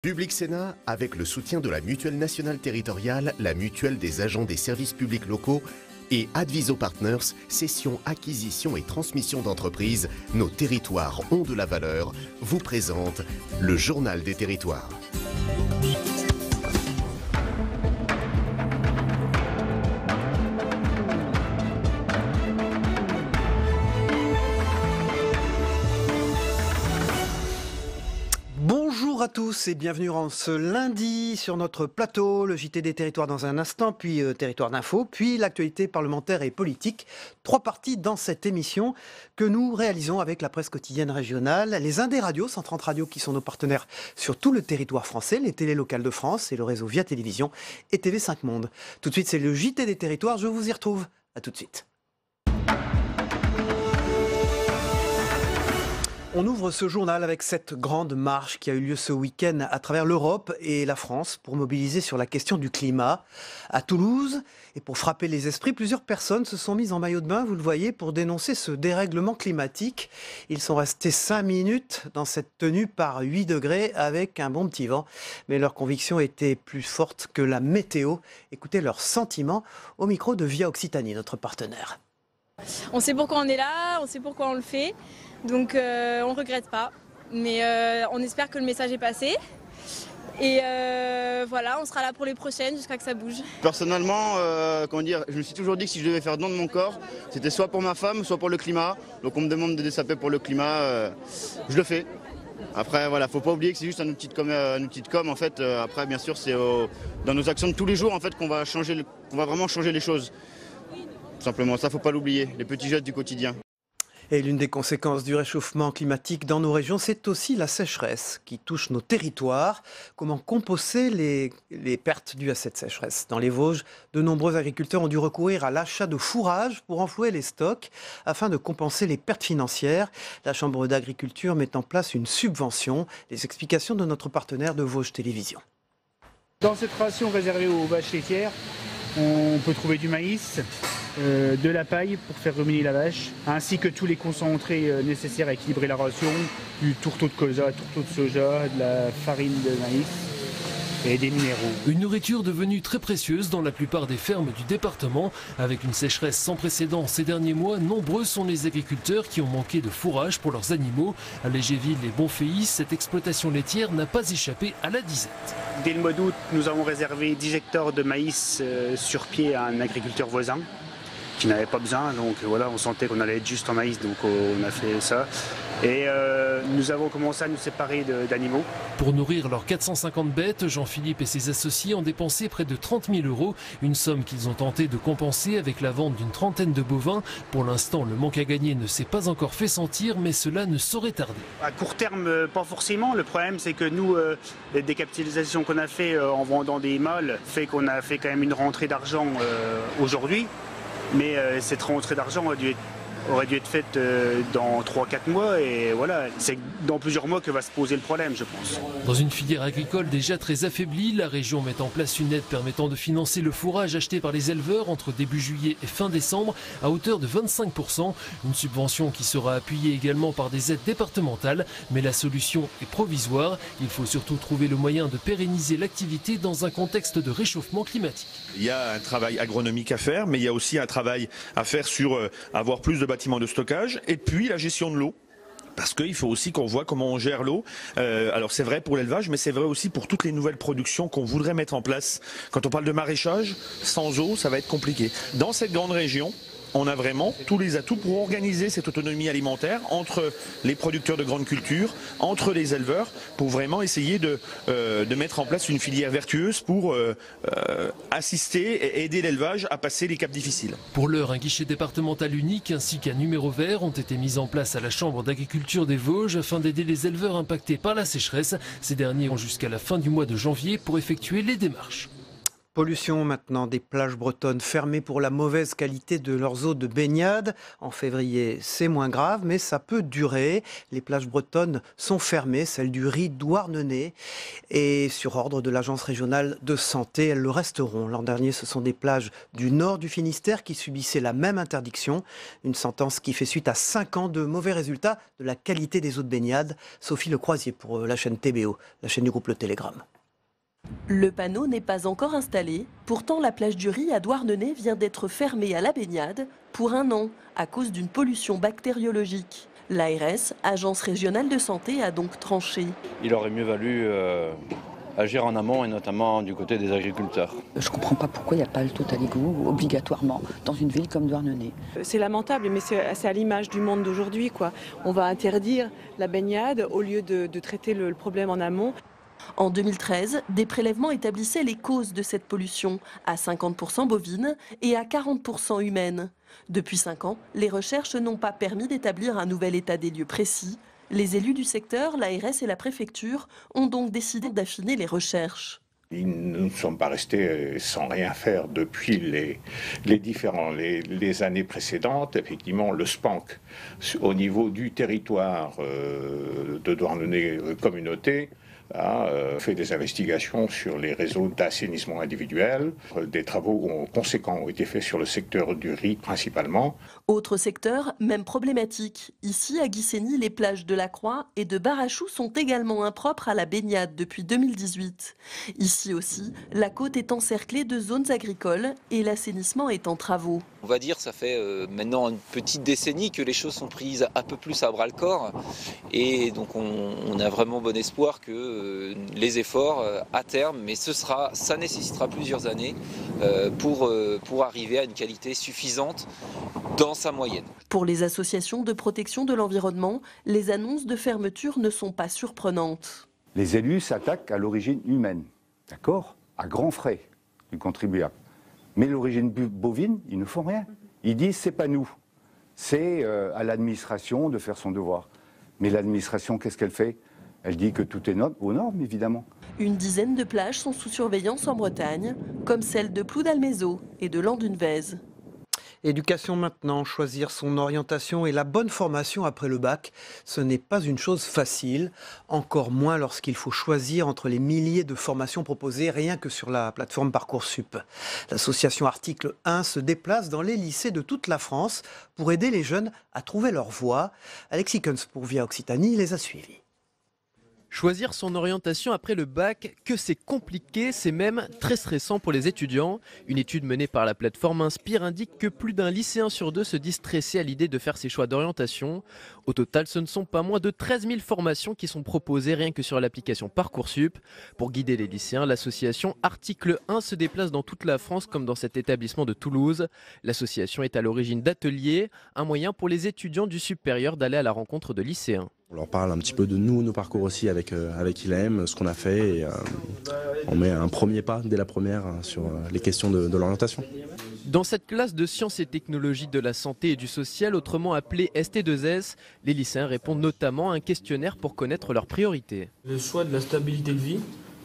Public Sénat, avec le soutien de la Mutuelle nationale territoriale, la Mutuelle des agents des services publics locaux et Adviso Partners, cession, acquisition et transmission d'entreprises, nos territoires ont de la valeur, vous présente le Journal des territoires. Bonjour à tous et bienvenue en ce lundi sur notre plateau, le JT des territoires dans un instant, puis Territoire d'info, puis l'actualité parlementaire et politique. 3 parties dans cette émission que nous réalisons avec la presse quotidienne régionale, les Indés Radio, 130 radios qui sont nos partenaires sur tout le territoire français, les télés locales de France et le réseau Via Télévision et TV5 Monde. Tout de suite, c'est le JT des territoires, je vous y retrouve. À tout de suite. On ouvre ce journal avec cette grande marche qui a eu lieu ce week-end à travers l'Europe et la France pour mobiliser sur la question du climat. À Toulouse, et pour frapper les esprits, plusieurs personnes se sont mises en maillot de bain, vous le voyez, pour dénoncer ce dérèglement climatique. Ils sont restés 5 minutes dans cette tenue par 8 degrés avec un bon petit vent. Mais leur conviction était plus forte que la météo. Écoutez leurs sentiments au micro de Via Occitanie, notre partenaire. On sait pourquoi on est là, on sait pourquoi on le fait. Donc on ne regrette pas, mais on espère que le message est passé. Et voilà, on sera là pour les prochaines jusqu'à que ça bouge. Personnellement, je me suis toujours dit que si je devais faire don de mon corps, c'était soit pour ma femme, soit pour le climat. Donc on me demande de dessaper pour le climat, je le fais. Après voilà, faut pas oublier que c'est juste un outil de com en fait. Après bien sûr c'est dans nos actions de tous les jours en fait qu'on va vraiment changer les choses. Tout simplement, ça faut pas l'oublier, les petits gestes du quotidien. Et l'une des conséquences du réchauffement climatique dans nos régions, c'est aussi la sécheresse qui touche nos territoires. Comment compenser les pertes dues à cette sécheresse? Dans les Vosges, de nombreux agriculteurs ont dû recourir à l'achat de fourrage pour enflouer les stocks afin de compenser les pertes financières. La Chambre d'agriculture met en place une subvention. Les explications de notre partenaire de Vosges Télévision. Dans cette ration réservée aux vaches laitières, on peut trouver du maïs, de la paille pour faire ruminer la vache, ainsi que tous les concentrés nécessaires à équilibrer la ration, du tourteau de colza, tourteau de soja, de la farine de maïs et des minéraux. Une nourriture devenue très précieuse dans la plupart des fermes du département. Avec une sécheresse sans précédent ces derniers mois, nombreux sont les agriculteurs qui ont manqué de fourrage pour leurs animaux. À Légéville et Bonféis, cette exploitation laitière n'a pas échappé à la disette. Dès le mois d'août, nous avons réservé 10 hectares de maïs sur pied à un agriculteur voisin qui n'avait pas besoin, donc voilà, on sentait qu'on allait être juste en maïs, donc on a fait ça. Et nous avons commencé à nous séparer d'animaux. Pour nourrir leurs 450 bêtes, Jean-Philippe et ses associés ont dépensé près de 30 000 €, une somme qu'ils ont tenté de compenser avec la vente d'une trentaine de bovins. Pour l'instant, le manque à gagner ne s'est pas encore fait sentir, mais cela ne saurait tarder. À court terme, pas forcément. Le problème, c'est que nous, les décapitalisations qu'on a fait en vendant des mâles fait qu'on a fait quand même une rentrée d'argent aujourd'hui. Mais cette rentrée d'argent aurait dû être faite dans 3-4 mois et voilà, c'est dans plusieurs mois que va se poser le problème, je pense. Dans une filière agricole déjà très affaiblie, la région met en place une aide permettant de financer le fourrage acheté par les éleveurs entre début juillet et fin décembre à hauteur de 25%. Une subvention qui sera appuyée également par des aides départementales, mais la solution est provisoire. Il faut surtout trouver le moyen de pérenniser l'activité dans un contexte de réchauffement climatique. Il y a un travail agronomique à faire, mais il y a aussi un travail à faire sur avoir plus de bâtiments de stockage et puis la gestion de l'eau. Parce qu'il faut aussi qu'on voit comment on gère l'eau. Alors c'est vrai pour l'élevage, mais c'est vrai aussi pour toutes les nouvelles productions qu'on voudrait mettre en place. Quand on parle de maraîchage, sans eau, ça va être compliqué. Dans cette grande région, on a vraiment tous les atouts pour organiser cette autonomie alimentaire entre les producteurs de grandes cultures, entre les éleveurs, pour vraiment essayer de mettre en place une filière vertueuse pour assister et aider l'élevage à passer les caps difficiles. Pour l'heure, un guichet départemental unique ainsi qu'un numéro vert ont été mis en place à la Chambre d'agriculture des Vosges afin d'aider les éleveurs impactés par la sécheresse. Ces derniers ont jusqu'à la fin du mois de janvier pour effectuer les démarches. Pollution maintenant, des plages bretonnes fermées pour la mauvaise qualité de leurs eaux de baignade. En février, c'est moins grave, mais ça peut durer. Les plages bretonnes sont fermées, celles du Ried Douarnenez. Et sur ordre de l'Agence régionale de santé, elles le resteront. L'an dernier, ce sont des plages du nord du Finistère qui subissaient la même interdiction. Une sentence qui fait suite à 5 ans de mauvais résultats de la qualité des eaux de baignade. Sophie Lecroisier pour la chaîne TBO, la chaîne du groupe Le Télégramme. Le panneau n'est pas encore installé, pourtant la plage du Ried à Douarnenez vient d'être fermée à la baignade pour 1 an à cause d'une pollution bactériologique. L'ARS, Agence régionale de santé, a donc tranché. Il aurait mieux valu agir en amont et notamment du côté des agriculteurs. Je ne comprends pas pourquoi il n'y a pas le Total-Égout obligatoirement dans une ville comme Douarnenez. C'est lamentable, mais c'est à l'image du monde d'aujourd'hui, quoi. On va interdire la baignade au lieu de traiter le problème en amont. En 2013, des prélèvements établissaient les causes de cette pollution, à 50% bovine et à 40% humaine. Depuis 5 ans, les recherches n'ont pas permis d'établir un nouvel état des lieux précis. Les élus du secteur, l'ARS et la préfecture ont donc décidé d'affiner les recherches. Nous ne sommes pas restés sans rien faire depuis les années précédentes. Effectivement, le SPANC, au niveau du territoire de Douarnenez communauté, a fait des investigations sur les réseaux d'assainissement individuel. Des travaux conséquents ont été faits sur le secteur du Ried principalement. Autre secteur, même problématique. Ici, à Guissény, les plages de la Croix et de Barachou sont également impropres à la baignade depuis 2018. Ici aussi, la côte est encerclée de zones agricoles et l'assainissement est en travaux. On va dire ça fait maintenant une petite décennie que les choses sont prises un peu plus à bras-le-corps et donc on a vraiment bon espoir que les efforts à terme, mais ça nécessitera plusieurs années pour arriver à une qualité suffisante dans sa moyenne. Pour les associations de protection de l'environnement, les annonces de fermeture ne sont pas surprenantes. Les élus s'attaquent à l'origine humaine, d'accord, à grands frais du contribuable. Mais l'origine bovine, ils ne font rien. Ils disent c'est pas nous, c'est à l'administration de faire son devoir. Mais l'administration, qu'est-ce qu'elle fait? Elle dit que tout est aux normes, évidemment. Une dizaine de plages sont sous surveillance en Bretagne, comme celle de Ploudalmézeau et de Landunvez. Éducation maintenant, choisir son orientation et la bonne formation après le bac, ce n'est pas une chose facile, encore moins lorsqu'il faut choisir entre les milliers de formations proposées rien que sur la plateforme Parcoursup. L'association Article 1 se déplace dans les lycées de toute la France pour aider les jeunes à trouver leur voie. Alexis Kunz pour Via Occitanie les a suivis. Choisir son orientation après le bac, que c'est compliqué, c'est même très stressant pour les étudiants. Une étude menée par la plateforme Inspire indique que plus d'un lycéen sur 2 se dit stressé à l'idée de faire ses choix d'orientation. Au total, ce ne sont pas moins de 13 000 formations qui sont proposées rien que sur l'application Parcoursup. Pour guider les lycéens, l'association Article 1 se déplace dans toute la France comme dans cet établissement de Toulouse. L'association est à l'origine d'ateliers, un moyen pour les étudiants du supérieur d'aller à la rencontre de lycéens. On leur parle un petit peu de nous, nos parcours aussi avec ILM, ce qu'on a fait et on met un premier pas dès la première sur les questions de l'orientation. Dans cette classe de sciences et technologies de la santé et du social, autrement appelée ST2S, les lycéens répondent notamment à un questionnaire pour connaître leurs priorités. Le choix de la stabilité de vie,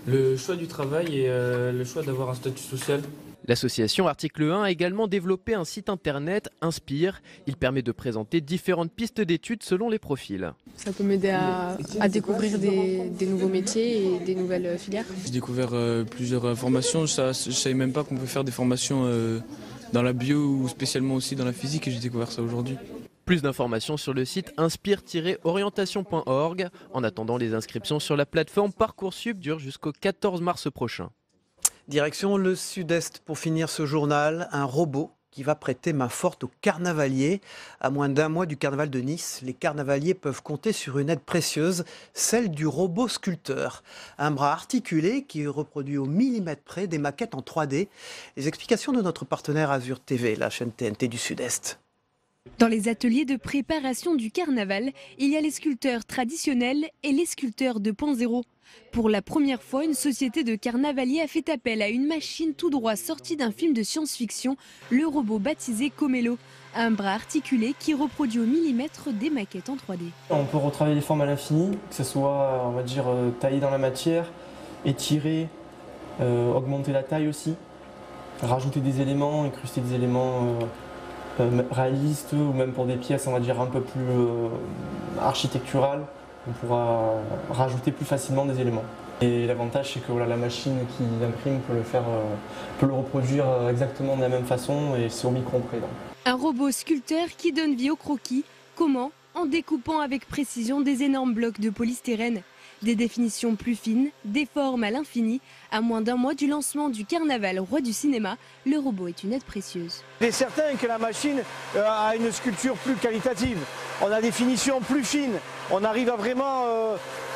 le choix du travail et le choix d'avoir un statut social. L'association Article 1 a également développé un site internet, Inspire. Il permet de présenter différentes pistes d'études selon les profils. Ça peut m'aider à découvrir des nouveaux métiers et des nouvelles filières. J'ai découvert plusieurs formations. Je ne savais même pas qu'on peut faire des formations dans la bio ou spécialement aussi dans la physique et j'ai découvert ça aujourd'hui. Plus d'informations sur le site inspire-orientation.org. En attendant, les inscriptions sur la plateforme Parcoursup durent jusqu'au 14 mars prochain. Direction le sud-est pour finir ce journal, un robot qui va prêter main forte aux carnavaliers. À moins d'1 mois du carnaval de Nice, les carnavaliers peuvent compter sur une aide précieuse, celle du robot sculpteur. Un bras articulé qui reproduit au millimètre près des maquettes en 3D. Les explications de notre partenaire Azur TV, la chaîne TNT du Sud-Est. Dans les ateliers de préparation du carnaval, il y a les sculpteurs traditionnels et les sculpteurs 2.0. Pour la première fois, une société de carnavaliers a fait appel à une machine tout droit sortie d'un film de science-fiction, le robot baptisé Comello. Un bras articulé qui reproduit au millimètre des maquettes en 3D. On peut retravailler les formes à l'infini, que ce soit, on va dire, tailler dans la matière, étirer, augmenter la taille aussi. rajouter des éléments, incruster des éléments réalistes ou même pour des pièces on va dire un peu plus architecturales, on pourra rajouter plus facilement des éléments. Et l'avantage c'est que voilà, la machine qui imprime peut le reproduire exactement de la même façon et c'est au micron près. Donc. Un robot sculpteur qui donne vie au croquis. Comment? En découpant avec précision des énormes blocs de polystyrène. Des définitions plus fines, des formes à l'infini. À moins d'un mois du lancement du carnaval Roi du cinéma, le robot est une aide précieuse. Il est certain que la machine a une sculpture plus qualitative. On a des finitions plus fines. On arrive à vraiment...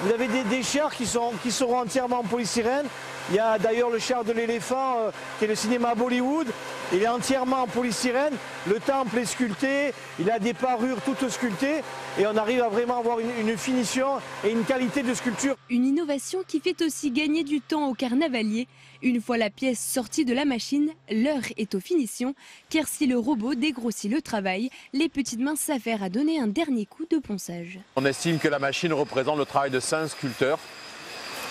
vous avez des chars qui seront entièrement en polystyrène. Il y a d'ailleurs le char de l'éléphant qui est le cinéma Bollywood. Il est entièrement en polystyrène. Le temple est sculpté. Il a des parures toutes sculptées. Et on arrive à vraiment avoir une finition et une qualité de sculpture. Une innovation qui fait aussi gagner du temps aux carnavaliers. Une fois la pièce sortie de la machine, l'heure est aux finitions. Car si le robot dégrossit le travail, les petites mains s'affairent à donner un dernier coup de ponçage. On estime que la machine représente le travail de 5 sculpteurs.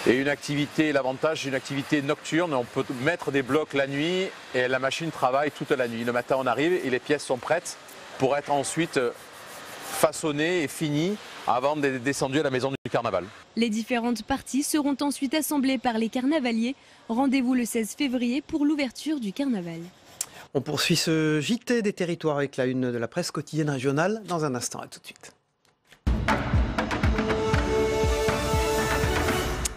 Et une activité, l'avantage, c'est une activité nocturne. On peut mettre des blocs la nuit et la machine travaille toute la nuit. Le matin, on arrive et les pièces sont prêtes pour être ensuite façonnées et finies avant d'être descendues à la maison du carnaval. Les différentes parties seront ensuite assemblées par les carnavaliers. Rendez-vous le 16 février pour l'ouverture du carnaval. On poursuit ce JT des territoires avec la une de la presse quotidienne régionale dans un instant. À tout de suite.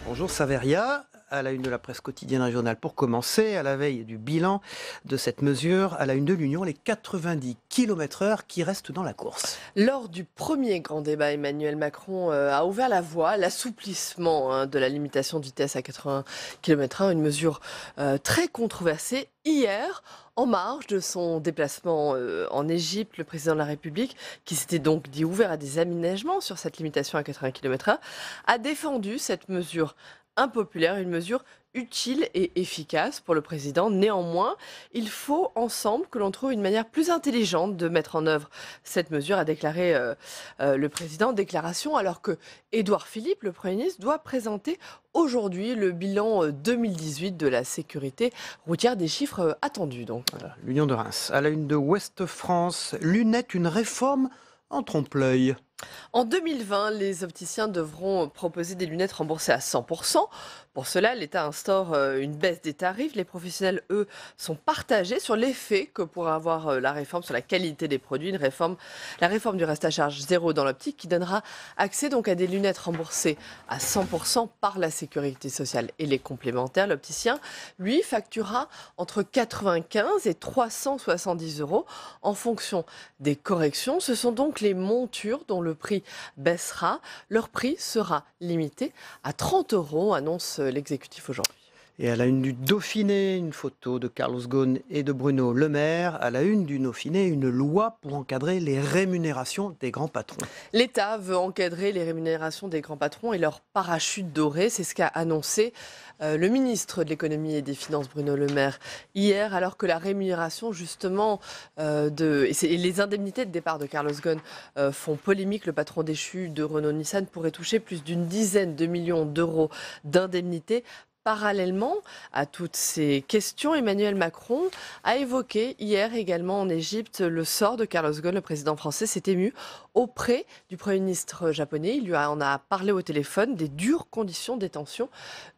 Bonjour Saveria, à la une de la presse quotidienne régionale. Pour commencer, à la veille du bilan de cette mesure, à la une de l'Union, les 90 km/h qui restent dans la course. Lors du premier grand débat, Emmanuel Macron a ouvert la voie à l'assouplissement de la limitation de vitesse à 80 km/h, une mesure très controversée. Hier, en marge de son déplacement en Égypte, le président de la République, qui s'était donc dit ouvert à des aménagements sur cette limitation à 80 km/h, a défendu cette mesure impopulaire, une mesure utile et efficace pour le président. Néanmoins, il faut ensemble que l'on trouve une manière plus intelligente de mettre en œuvre cette mesure, a déclaré le président. Déclaration alors que Édouard Philippe, le Premier ministre, doit présenter aujourd'hui le bilan 2018 de la sécurité routière, des chiffres attendus. Donc. Voilà, l'Union de Reims. À la une de Ouest France, lunettes, une réforme en trompe-l'œil. En 2020, les opticiens devront proposer des lunettes remboursées à 100%. Pour cela, l'État instaure une baisse des tarifs. Les professionnels, eux, sont partagés sur l'effet que pourra avoir la réforme sur la qualité des produits. La réforme du reste à charge zéro dans l'optique qui donnera accès donc à des lunettes remboursées à 100% par la sécurité sociale et les complémentaires. L'opticien, lui, facturera entre 95 et 370 € en fonction des corrections. Ce sont donc les montures dont le prix baissera. Leur prix sera limité à 30 €, annonce l'exécutif aujourd'hui. Et à la une du Dauphiné, une photo de Carlos Ghosn et de Bruno Le Maire. À la une du Dauphiné, une loi pour encadrer les rémunérations des grands patrons. L'État veut encadrer les rémunérations des grands patrons et leur parachute doré. C'est ce qu'a annoncé le ministre de l'économie et des finances, Bruno Le Maire, hier, alors que la rémunération justement et les indemnités de départ de Carlos Ghosn font polémique. Le patron déchu de Renault-Nissan pourrait toucher plus d'une dizaine de millions d'euros d'indemnités. Parallèlement à toutes ces questions, Emmanuel Macron a évoqué hier également en Égypte le sort de Carlos Ghosn. Le président français s'est ému auprès du Premier ministre japonais. Il lui en a parlé au téléphone des dures conditions de détention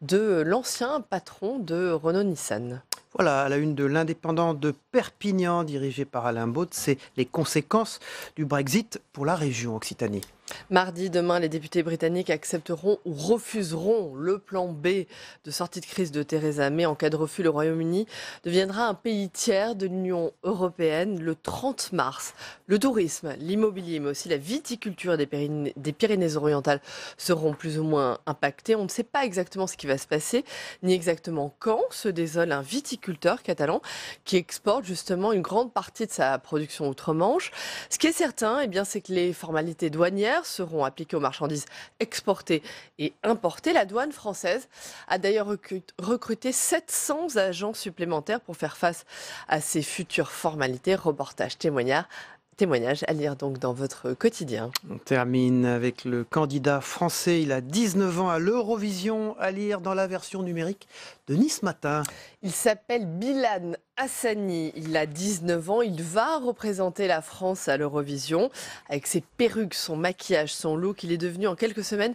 de l'ancien patron de Renault-Nissan. Voilà, à la une de l'Indépendant de Perpignan, dirigé par Alain Baude, c'est les conséquences du Brexit pour la région Occitanie. Mardi, demain, les députés britanniques accepteront ou refuseront le plan B de sortie de crise de Theresa May. En cas de refus, le Royaume-Uni deviendra un pays tiers de l'Union européenne le 30 mars. Le tourisme, l'immobilier, mais aussi la viticulture des Pyrénées-Orientales seront plus ou moins impactés. On ne sait pas exactement ce qui va se passer, ni exactement quand, se désole un viticulteur catalan qui exporte justement une grande partie de sa production outre-Manche. Ce qui est certain, c'est que les formalités douanières seront appliquées aux marchandises exportées et importées. La douane française a d'ailleurs recruté 700 agents supplémentaires pour faire face à ces futures formalités. Reportage, témoignage à lire donc dans votre quotidien. On termine avec le candidat français. Il a 19 ans à l'Eurovision, à lire dans la version numérique de Nice Matin. Il s'appelle Bilal Hassani, il a 19 ans, il va représenter la France à l'Eurovision. Avec ses perruques, son maquillage, son look, il est devenu en quelques semaines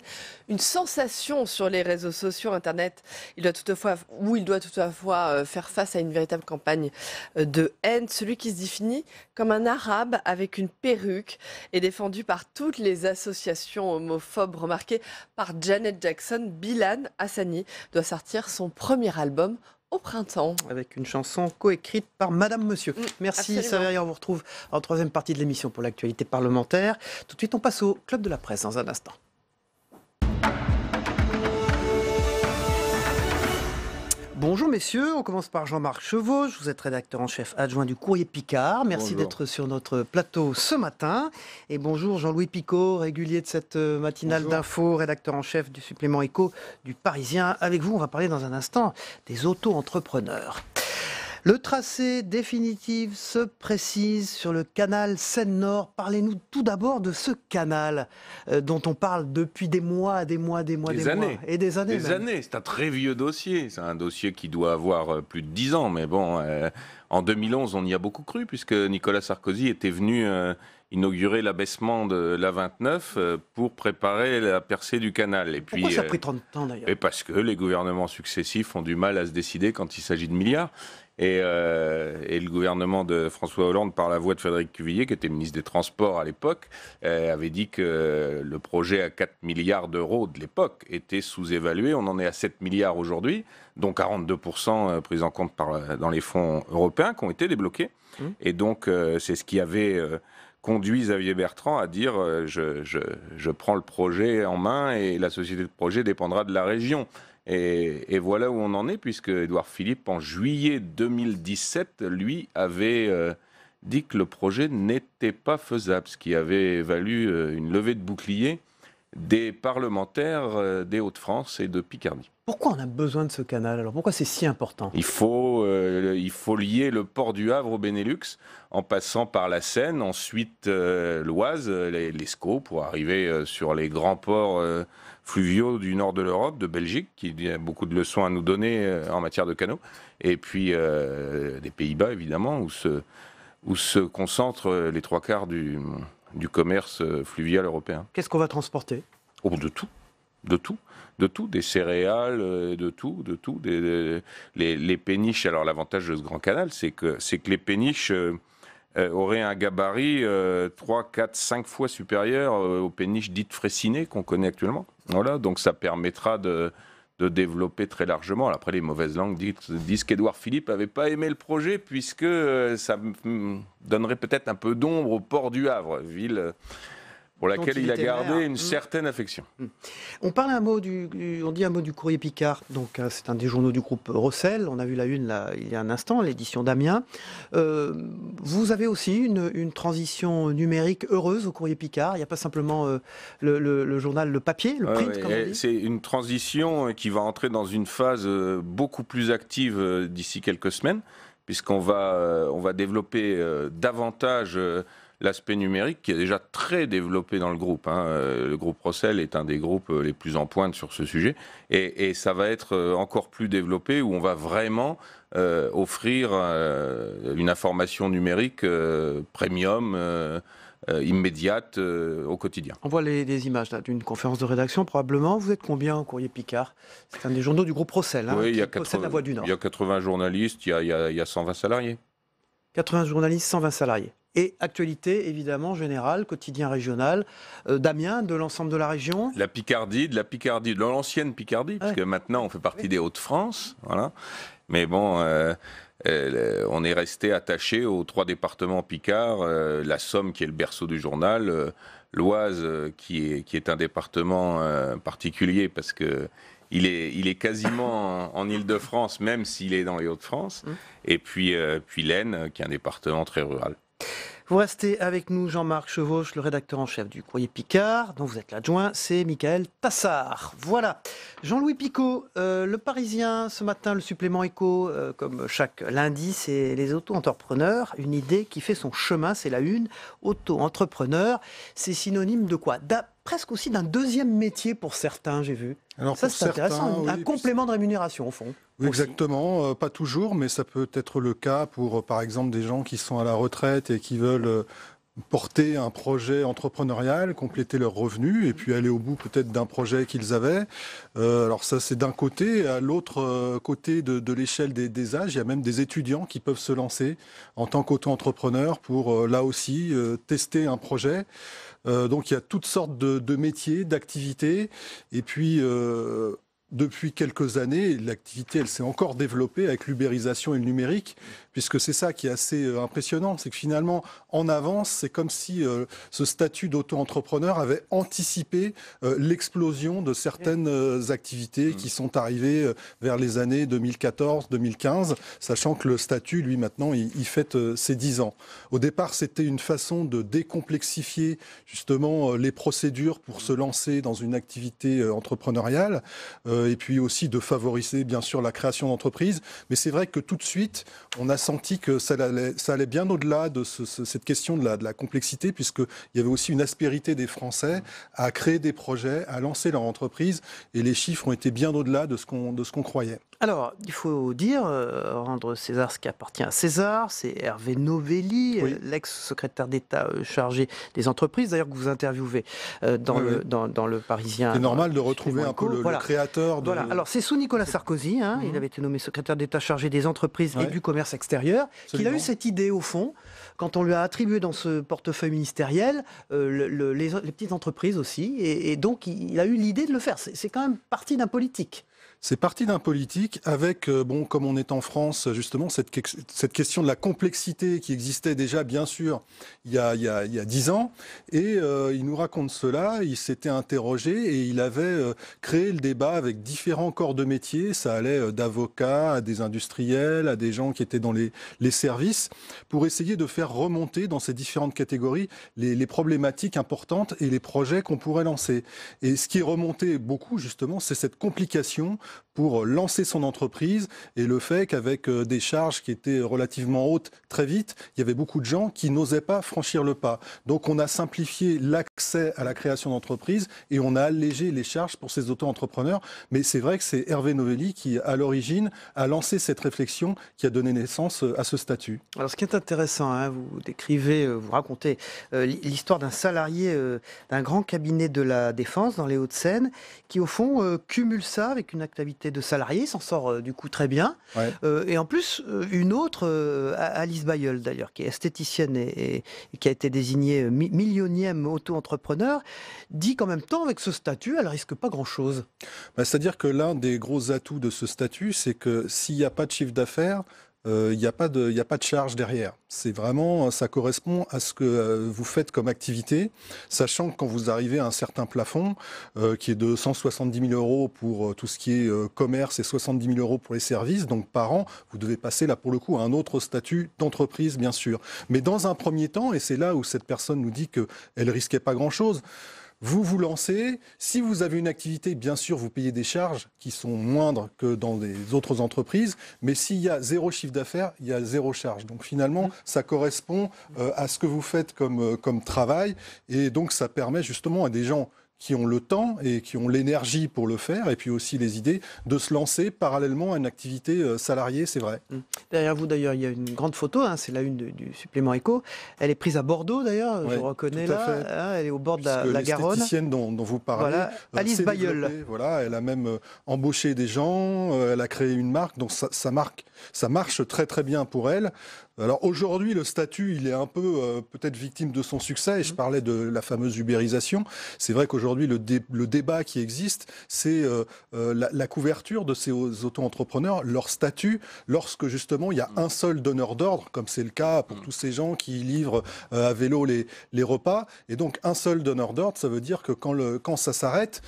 une sensation sur les réseaux sociaux, Internet. Il doit toutefois faire face à une véritable campagne de haine. Celui qui se définit comme un arabe avec une perruque est défendu par toutes les associations homophobes. Remarqué par Janet Jackson, Bilal Hassani doit sortir son premier album au printemps. Avec une chanson coécrite par Madame Monsieur. Merci absolument. Saveria, on vous retrouve en troisième partie de l'émission pour l'actualité parlementaire. Tout de suite, on passe au Club de la Presse dans un instant. Bonjour messieurs, on commence par Jean-Marc Chevauche, vous êtes rédacteur en chef adjoint du Courrier Picard. Merci d'être sur notre plateau ce matin. Et bonjour Jean-Louis Picot, régulier de cette matinale d'info, rédacteur en chef du supplément Écho du Parisien. Avec vous, on va parler dans un instant des auto-entrepreneurs. Le tracé définitif se précise sur le canal Seine-Nord. Parlez-nous tout d'abord de ce canal dont on parle depuis des mois. Et des années. C'est un très vieux dossier. C'est un dossier qui doit avoir plus de 10 ans. Mais bon, en 2011, on y a beaucoup cru puisque Nicolas Sarkozy était venu inaugurer l'abaissement de l'A29 pour préparer la percée du canal. Et Pourquoi ça a pris 30 ans d'ailleurs ? Et parce que les gouvernements successifs ont du mal à se décider quand il s'agit de milliards. Et le gouvernement de François Hollande, par la voix de Frédéric Cuvillier, qui était ministre des Transports à l'époque, avait dit que le projet à 4 milliards d'euros de l'époque était sous-évalué. On en est à 7 milliards aujourd'hui, dont 42% pris en compte dans les fonds européens qui ont été débloqués. Et donc, c'est ce qui avait conduit Xavier Bertrand à dire je prends le projet en main et la société de projet dépendra de la région. Et voilà où on en est, puisque Édouard Philippe, en juillet 2017, lui, avait dit que le projet n'était pas faisable, ce qui avait valu une levée de bouclier des parlementaires des Hauts-de-France et de Picardie. Pourquoi on a besoin de ce canal? Alors pourquoi c'est si important? Il faut lier le port du Havre au Benelux en passant par la Seine, ensuite l'Oise, l'Escaut, pour arriver sur les grands ports fluviaux du nord de l'Europe, de Belgique, qui a beaucoup de leçons à nous donner en matière de canaux, et puis des Pays-Bas, évidemment, où se concentrent les trois quarts du commerce fluvial européen. Qu'est-ce qu'on va transporter? Oh, de tout, des céréales, de tout. Les péniches, alors l'avantage de ce grand canal, c'est que les péniches auraient un gabarit 3, 4, 5 fois supérieur aux péniches dites fraissinées qu'on connaît actuellement. Voilà, donc ça permettra de développer très largement. Alors après, les mauvaises langues disent qu'Édouard Philippe n'avait pas aimé le projet puisque ça donnerait peut-être un peu d'ombre au port du Havre, ville pour laquelle il a gardé une certaine affection. On parle on dit un mot du Courrier Picard, donc c'est un des journaux du groupe Rossel, on a vu la une là, il y a un instant, l'édition d'Amiens. Vous avez aussi une transition numérique heureuse au Courrier Picard, il n'y a pas simplement le journal, le papier, le print comme on dit. C'est une transition qui va entrer dans une phase beaucoup plus active d'ici quelques semaines, puisqu'on va développer davantage l'aspect numérique qui est déjà très développé dans le groupe. Le groupe Rossel est un des groupes les plus en pointe sur ce sujet. Et ça va être encore plus développé où on va vraiment offrir une information numérique premium, immédiate au quotidien. On voit des images d'une conférence de rédaction probablement. Vous êtes combien au Courrier Picard? C'est un des journaux du groupe Rossel, oui, qui possède la Voix du Nord. Il y a 80 journalistes, il y a 120 salariés. 80 journalistes, 120 salariés. Et actualité, évidemment, générale, quotidien régional, d'Amiens, de l'ensemble de la région. La Picardie, de l'ancienne Picardie, parce que maintenant on fait partie des Hauts-de-France. Voilà. Mais bon, on est resté attaché aux 3 départements Picard, la Somme qui est le berceau du journal, l'Oise qui est un département particulier parce que il est quasiment en Île-de-France, même s'il est dans les Hauts-de-France. Et puis l'Aisne, qui est un département très rural. Vous restez avec nous, Jean-Marc Chevauche, le rédacteur en chef du Courrier Picard, dont vous êtes l'adjoint, c'est Michael Tassard. Voilà. Jean-Louis Picot, le Parisien, ce matin, le supplément Écho, comme chaque lundi, c'est les auto-entrepreneurs. Une idée qui fait son chemin, c'est la une. Auto-entrepreneur, c'est synonyme de quoi? presque aussi d'un deuxième métier pour certains, j'ai vu. Alors ça, pour c'est intéressant, certains, un complément de rémunération au fond. Oui, exactement, pas toujours, mais ça peut être le cas pour, par exemple, des gens qui sont à la retraite et qui veulent porter un projet entrepreneurial, compléter leurs revenus et puis aller au bout peut-être d'un projet qu'ils avaient. Alors ça, c'est d'un côté. À l'autre côté de l'échelle des âges, il y a même des étudiants qui peuvent se lancer en tant qu'auto-entrepreneurs pour, là aussi, tester un projet. Donc il y a toutes sortes de métiers, d'activités. Et puis, depuis quelques années, l'activité, elle s'est encore développée avec l'ubérisation et le numérique, puisque c'est ça qui est assez impressionnant, c'est que finalement, en avance, c'est comme si ce statut d'auto-entrepreneur avait anticipé l'explosion de certaines activités qui sont arrivées vers les années 2014-2015, sachant que le statut, lui, maintenant, il fête ses 10 ans. Au départ, c'était une façon de décomplexifier justement les procédures pour se lancer dans une activité entrepreneuriale, et puis aussi de favoriser, bien sûr, la création d'entreprises. Mais c'est vrai que tout de suite, on a senti que ça allait bien au-delà de cette question de la complexité, puisqu'il y avait aussi une aspérité des Français à créer des projets, à lancer leur entreprise, et les chiffres ont été bien au-delà de ce qu'on croyait. Alors, il faut dire, rendre César ce qui appartient à César, c'est Hervé Novelli, l'ex-secrétaire d'État chargé des entreprises, d'ailleurs que vous interviewez dans le Parisien. C'est normal de retrouver un peu le créateur de... Voilà, alors c'est sous Nicolas Sarkozy, il avait été nommé secrétaire d'État chargé des entreprises et du commerce extérieur, qu'il a eu cette idée au fond, quand on lui a attribué dans ce portefeuille ministériel les petites entreprises aussi, et donc il a eu l'idée de le faire. C'est quand même parti d'un politique. C'est parti d'un politique avec, comme on est en France, justement, cette question de la complexité qui existait déjà, bien sûr, il y a 10 ans. Et il nous raconte cela, il s'était interrogé et il avait créé le débat avec différents corps de métier. Ça allait d'avocats à des industriels, à des gens qui étaient dans les services, pour essayer de faire remonter dans ces différentes catégories les problématiques importantes et les projets qu'on pourrait lancer. Et ce qui est remonté beaucoup, justement, c'est cette complication pour lancer son entreprise et le fait qu'avec des charges qui étaient relativement hautes très vite, il y avait beaucoup de gens qui n'osaient pas franchir le pas. Donc on a simplifié l'accès à la création d'entreprise et on a allégé les charges pour ces auto-entrepreneurs. Mais c'est vrai que c'est Hervé Novelli qui, à l'origine, a lancé cette réflexion qui a donné naissance à ce statut. Alors ce qui est intéressant, vous décrivez, vous racontez l'histoire d'un salarié d'un grand cabinet de la Défense dans les Hauts-de-Seine qui au fond cumule ça avec une activité de salarié, s'en sort du coup très bien. Ouais. Et en plus, une autre, Alice Bayeul d'ailleurs, qui est esthéticienne et qui a été désignée millionième auto-entrepreneur, dit qu'en même temps, avec ce statut, elle ne risque pas grand-chose. C'est-à-dire que l'un des gros atouts de ce statut, c'est que s'il n'y a pas de chiffre d'affaires, il n'y a pas de charge derrière. C'est vraiment, ça correspond à ce que vous faites comme activité, sachant que quand vous arrivez à un certain plafond, qui est de 170 000 € pour tout ce qui est commerce et 70 000 € pour les services, donc par an, vous devez passer là pour le coup à un autre statut d'entreprise, bien sûr. Mais dans un premier temps, et c'est là où cette personne nous dit qu'elle ne risquait pas grand-chose, vous vous lancez, si vous avez une activité, bien sûr, vous payez des charges qui sont moindres que dans les autres entreprises, mais s'il y a 0 chiffre d'affaires, il y a 0 charge. Donc finalement, ça correspond à ce que vous faites comme travail, et donc ça permet justement à des gens qui ont le temps et qui ont l'énergie pour le faire, et puis aussi les idées, de se lancer parallèlement à une activité salariée, c'est vrai. Derrière vous, d'ailleurs, il y a une grande photo, c'est la une du supplément Écho. Elle est prise à Bordeaux, d'ailleurs, je reconnais là. Elle est au bord de la Garonne. L'esthéticienne dont vous parlez. Voilà, Alice Bayeul. Voilà, elle a même embauché des gens, elle a créé une marque, donc ça marche très très bien pour elle. Alors aujourd'hui, le statut, il est un peu peut-être victime de son succès, et je parlais de la fameuse ubérisation. C'est vrai qu'aujourd'hui, le débat qui existe, c'est la couverture de ces auto-entrepreneurs, leur statut, lorsque justement il y a un seul donneur d'ordre, comme c'est le cas pour tous ces gens qui livrent à vélo les repas. Et donc un seul donneur d'ordre, ça veut dire que quand ça s'arrête,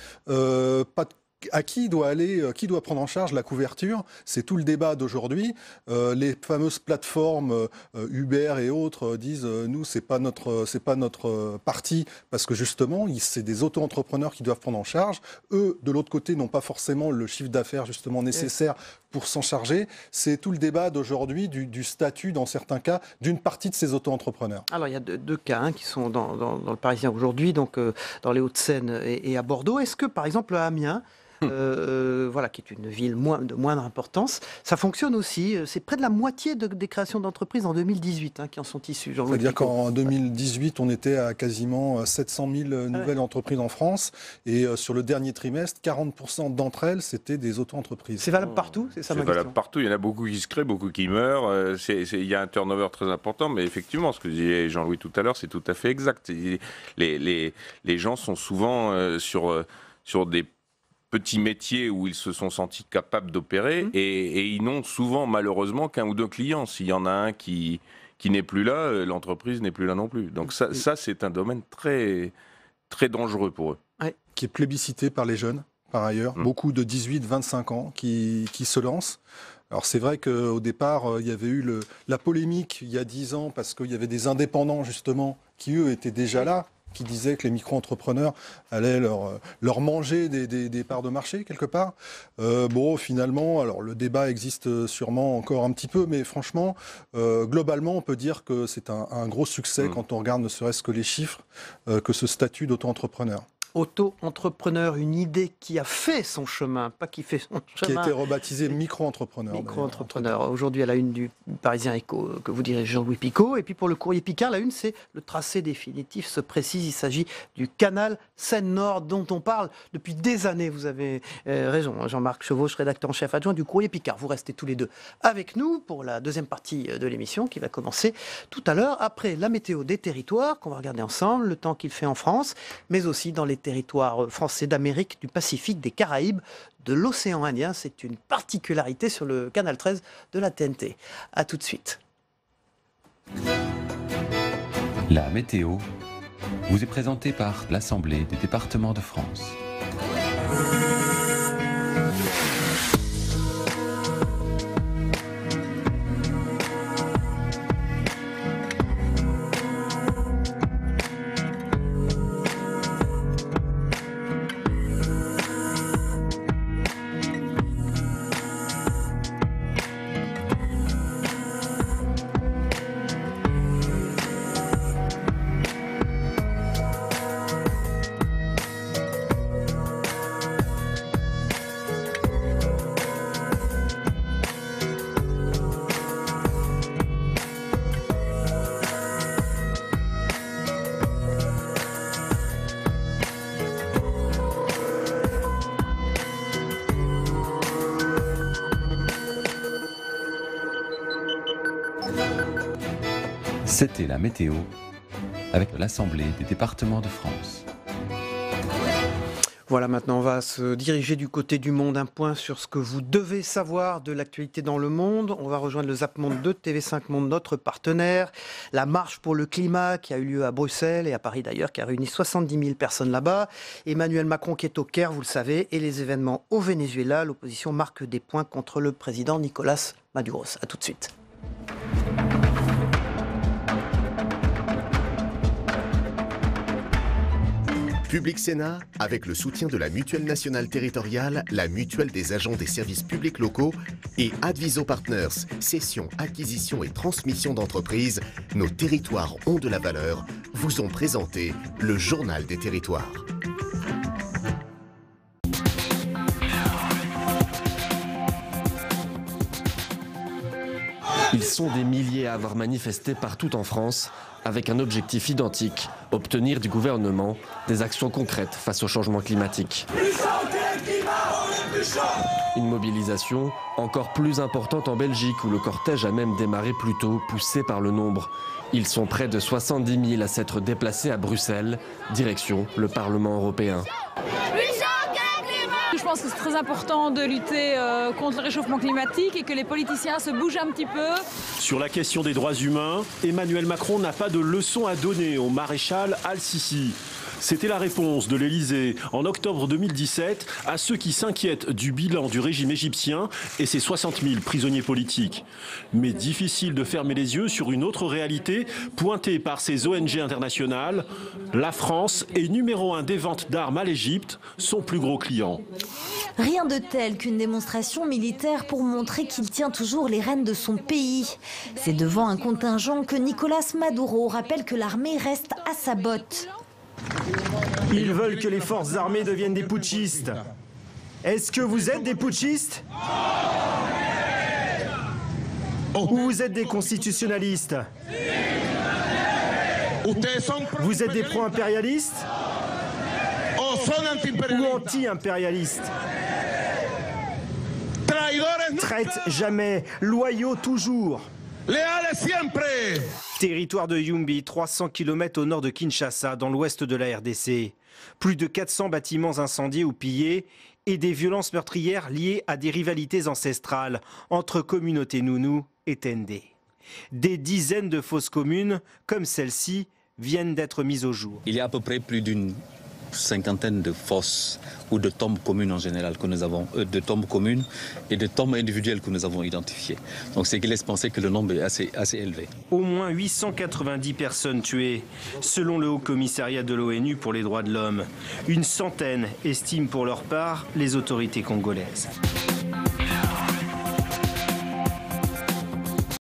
à qui doit prendre en charge la couverture? C'est tout le débat d'aujourd'hui. Les fameuses plateformes Uber et autres disent nous c'est pas notre partie parce que justement c'est des auto-entrepreneurs qui doivent prendre en charge. Eux de l'autre côté n'ont pas forcément le chiffre d'affaires justement nécessaire pour s'en charger. C'est tout le débat d'aujourd'hui du statut dans certains cas d'une partie de ces auto-entrepreneurs. Alors il y a deux cas qui sont dans le Parisien aujourd'hui, donc dans les Hauts-de-Seine et à Bordeaux. Est-ce que par exemple à Amiens, voilà, qui est une ville de moindre importance, ça fonctionne aussi. C'est près de la moitié des créations d'entreprises en 2018 qui en sont issues. C'est-à-dire qu'en 2018, on était à quasiment 700 000 nouvelles entreprises en France. Et sur le dernier trimestre, 40% d'entre elles, c'était des auto-entreprises. C'est valable partout? C'est ça ma question. C'est valable partout. Il y en a beaucoup qui se créent, beaucoup qui meurent. Il y a un turnover très important. Mais effectivement, ce que disait Jean-Louis tout à l'heure, c'est tout à fait exact. Les gens sont souvent sur des petits métiers où ils se sont sentis capables d'opérer et ils n'ont souvent malheureusement qu'un ou deux clients. S'il y en a un qui n'est plus là, l'entreprise n'est plus là non plus. Donc ça c'est un domaine très, très dangereux pour eux. Ouais. Qui est plébiscité par les jeunes, par ailleurs. Beaucoup de 18-25 ans qui se lancent. Alors c'est vrai qu'au départ, il y avait eu la polémique il y a 10 ans parce qu'il y avait des indépendants justement qui eux étaient déjà là, qui disaient que les micro-entrepreneurs allaient leur manger des parts de marché, quelque part. Finalement, alors le débat existe sûrement encore un petit peu, mais franchement, globalement, on peut dire que c'est un gros succès quand on regarde ne serait-ce que les chiffres, que ce statut d'auto-entrepreneur. Auto-entrepreneur, une idée qui a fait son chemin, pas qui fait son chemin. Qui a été rebaptisé micro-entrepreneur. Micro-entrepreneur. Aujourd'hui, à la une du Parisien Écho, que vous dirigez Jean-Louis Picot. Et puis pour le Courrier Picard, la une, c'est le tracé définitif se précise. Il s'agit du canal Seine-Nord dont on parle depuis des années. Vous avez raison, Jean-Marc Chevauche, rédacteur en chef adjoint du Courrier Picard. Vous restez tous les deux avec nous pour la deuxième partie de l'émission qui va commencer tout à l'heure après la météo des territoires qu'on va regarder ensemble, le temps qu'il fait en France, mais aussi dans les territoires français d'Amérique, du Pacifique, des Caraïbes, de l'océan Indien. C'est une particularité sur le canal 13 de la TNT. A tout de suite. La météo vous est présentée par l'Assemblée des départements de France. C'était la météo avec l'Assemblée des départements de France. Voilà, maintenant on va se diriger du côté du monde. Un point sur ce que vous devez savoir de l'actualité dans le monde. On va rejoindre le Zap Monde de TV5 Monde, notre partenaire. La marche pour le climat qui a eu lieu à Bruxelles et à Paris d'ailleurs, qui a réuni 70 000 personnes là-bas. Emmanuel Macron qui est au Caire, vous le savez, et les événements au Venezuela. L'opposition marque des points contre le président Nicolás Maduro. A tout de suite. Public Sénat, avec le soutien de la Mutuelle nationale territoriale, la Mutuelle des agents des services publics locaux et Adviso Partners, cession, acquisition et transmission d'entreprises, nos territoires ont de la valeur, vous ont présenté le Journal des territoires. Ils sont des milliers à avoir manifesté partout en France avec un objectif identique, obtenir du gouvernement des actions concrètes face au changement climatique. Une mobilisation encore plus importante en Belgique où le cortège a même démarré plus tôt, poussé par le nombre. Ils sont près de 70 000 à s'être déplacés à Bruxelles, direction le Parlement européen. Je pense que c'est très important de lutter contre le réchauffement climatique et que les politiciens se bougent un petit peu. Sur la question des droits humains, Emmanuel Macron n'a pas de leçon à donner au maréchal Al-Sisi. C'était la réponse de l'Élysée en octobre 2017 à ceux qui s'inquiètent du bilan du régime égyptien et ses 60 000 prisonniers politiques. Mais difficile de fermer les yeux sur une autre réalité pointée par ces ONG internationales. La France est numéro 1 des ventes d'armes à l'Égypte, son plus gros client. Rien de tel qu'une démonstration militaire pour montrer qu'il tient toujours les rênes de son pays. C'est devant un contingent que Nicolas Maduro rappelle que l'armée reste à sa botte. Ils veulent que les forces armées deviennent des putschistes. Est-ce que vous êtes des putschistes? Ou vous êtes des constitutionnalistes? Vous êtes des pro-impérialistes? Ou anti-impérialistes? Traite jamais, loyaux toujours. Territoire de Yumbi, 300 km au nord de Kinshasa, dans l'ouest de la RDC. Plus de 400 bâtiments incendiés ou pillés et des violences meurtrières liées à des rivalités ancestrales entre communautés Nounous et Tendé. Des dizaines de fausses communes, comme celle-ci, viennent d'être mises au jour. Il y a à peu près plus d'une cinquantaine de fosses ou de tombes communes en général que nous avons, de tombes communes et de tombes individuelles que nous avons identifiées. Donc ce qui laisse penser que le nombre est assez élevé. Au moins 890 personnes tuées, selon le Haut Commissariat de l'ONU pour les droits de l'homme. Une centaine estiment pour leur part les autorités congolaises.